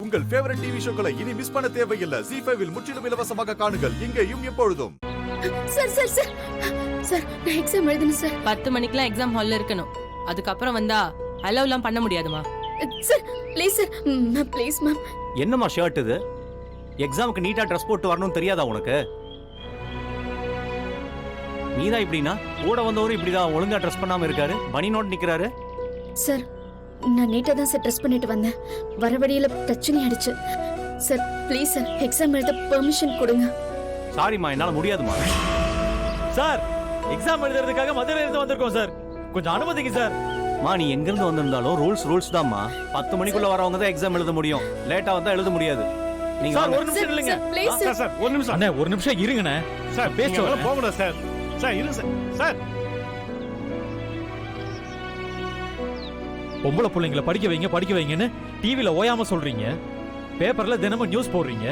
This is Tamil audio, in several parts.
உங்கள் ஃபேவரட் டிவி ஷோக்களை இனி மிஸ் பண்ண தேவையில்லை. ZEE5 இல் முற்றிலும் இலவசமாக காணுங்கள். இங்கேயும் எப்பொழுதும். சார் சார் சார் சார் நான் எக்ஸாம் எழுதணும் சார். 10 மணிக்கெல்லாம் எக்ஸாம் ஹால்ல இருக்கணும். அதுக்கப்புறம் வந்தா அலோவ்லாம் பண்ண முடியாதுமா. Sir please sir ma'am please ma'am. என்னம்மா ஷர்ட் இது? எக்ஸாமுக்கு நீட்டா ட்ரெஸ் போட்டு வரணும்னு தெரியாதா உனக்கு? நீதான் இப்படின்னா கூட வந்தவரும் இப்படிதான் ஒழுங்கா ட்ரெஸ் பண்ணாம இருக்காரு, பனி நோட் நிக்கிறாரு. சார் நான் நீட்டா தான் சார் ட்ரெஸ் பண்ணிட்டு வந்தேன். வர வழியில பிரச்சனை ஆயிடுச்சு சார். ப்ளீஸ் சார் எக்ஸாம் எழுத பெர்மிஷன் கொடுங்க. சாரிம்மா, என்னால முடியாதுமா. சார் எக்ஸாம் எழுதுறதுக்காக மதுரையில இருந்து வந்திருக்கோம் சார், கொஞ்சம் அனுமதிங்க சார். மா, நீ எங்க இருந்து வந்திருந்தாலும் ரூல்ஸ் தான்மா. 10 மணிக்குள்ள வரவங்க தான் எக்ஸாம் எழுத முடியும். லேட்டா வந்தா எழுத முடியாது. நீங்க சார் ஒரு நிமிஷம் இல்லைங்க. Please sir. சார் ஒரு நிமிஷம் அண்ணே ஒரு நிமிஷம் இருங்கண்ணே. சார் பேசுவோம் போகணும் சார். சார் இருங்க சார். சார் பொம்பளை பிள்ளைங்களை படிக்க வைங்கன்னு டிவில ஓயாம சொல்றீங்க, பேப்பர்ல தினமும் நியூஸ் போடுறீங்க.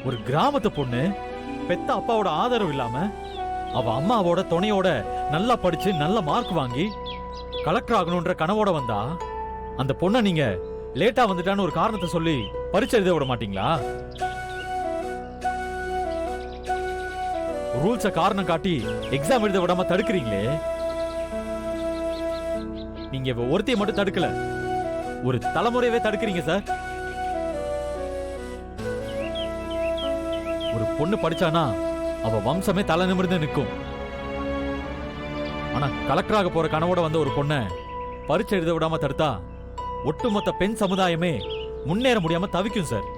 ஒரு கிராமத்து பொண்ணு பெத்த அப்பாவோட ஆதரவு இல்லாம அவ அம்மாவோட துணையோட நல்லா படிச்சு நல்ல மார்க் வாங்கி கலெக்டர் ஆகணும்ன்ற கனவோட வந்தா அந்த பொண்ணை நீங்க லேட்டா வந்துட்டான்னு ஒரு காரணத்தை சொல்லி பரீட்சை எழுத விட மாட்டீங்களா? ரூல்ஸ காரணம் காட்டி எக்ஸாம் எழுத விடாம தடுக்கிறீங்களே. நீங்க ஒருத்தைய மட்டும் தடுக்கல, ஒரு தலைமுறையவே தடுக்கிறீங்க சார். ஒரு பொண்ணு படிச்சானா அவ வம்சமே தலை நிமிர்ந்து நிற்கும். ஆனா கலெக்டராக போற கனவோட வந்த ஒரு பொண்ணை பரீட்சை எழுத விடாம தடுத்தா ஒட்டுமொத்த பெண் சமுதாயமே முன்னேற முடியாம தவிக்கும் சார்.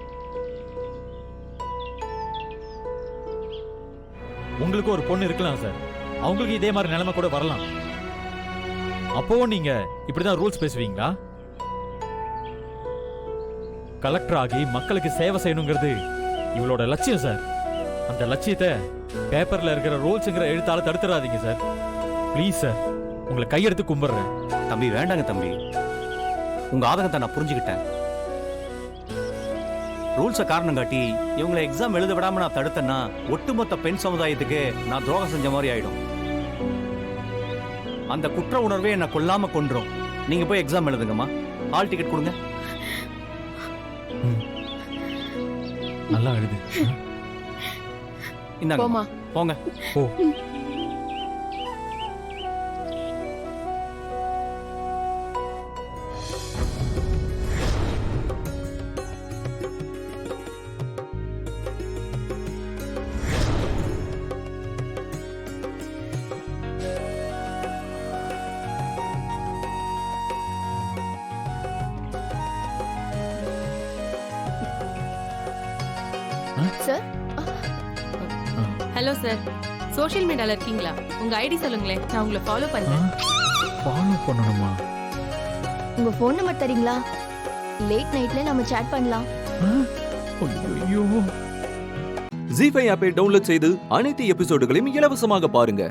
உங்களுக்கு ஒரு பொண்ணு இருக்கலாம் சார், அவங்களுக்கு இதே மாதிரி நிலைமை கூட வரலாம். அப்பவும் நீங்க இப்படிதான் ரூல்ஸ் பேசுவீங்களா? கலெக்டர் ஆகி மக்களுக்கு சேவை செய்யணுங்கிறது இவளோட லட்சியம் சார். அந்த லட்சியத்தை பேப்பர்ல இருக்கிற ரூல்ஸ்ங்கிற எழுத்தால தடுத்துறாதீங்க சார். ப்ளீஸ் சார், உங்களை கையெடுத்து கும்பிடுறேன். தம்பி வேண்டாங்க தம்பி, உங்க ஆதங்கத்தை நான் புரிஞ்சுக்கிட்டேன். ரூல்ஸை காரணம் காட்டி இவங்களை எக்ஸாம் எழுத விடாம நான் தடுத்தேன்னா ஒட்டுமொத்த பெண் சமுதாயத்துக்கு நான் துரோகம் செஞ்ச மாதிரி ஆயிடும். அந்த குற்ற உணர்வே என்ன கொல்லாம கொன்றும். நீங்க போய் எக்ஸாம் எழுதுங்கம்மா. ஹால் டிக்கெட் கொடுங்க. நல்லா எழுது. இந்தாங்க போமா. போங்க. ஓ சார் ஹலோ சார், சோஷியல் மீடியால இருக்கீங்களா? உங்க ஐடி சொல்லுங்களேன், நான் உங்களை ஃபாலோ பண்றேன். ஃபாலோ பண்ணணுமா? உங்க ஃபோன் நம்பர் தரீங்களா? லேட் நைட்ல நம்ம சாட் பண்ணலாம். ஐயோ. ZEE5 ஆப்பை டவுன்லோட் செய்து அனைத்து எபிசோடுகளையும் இலவசமாக பாருங்க.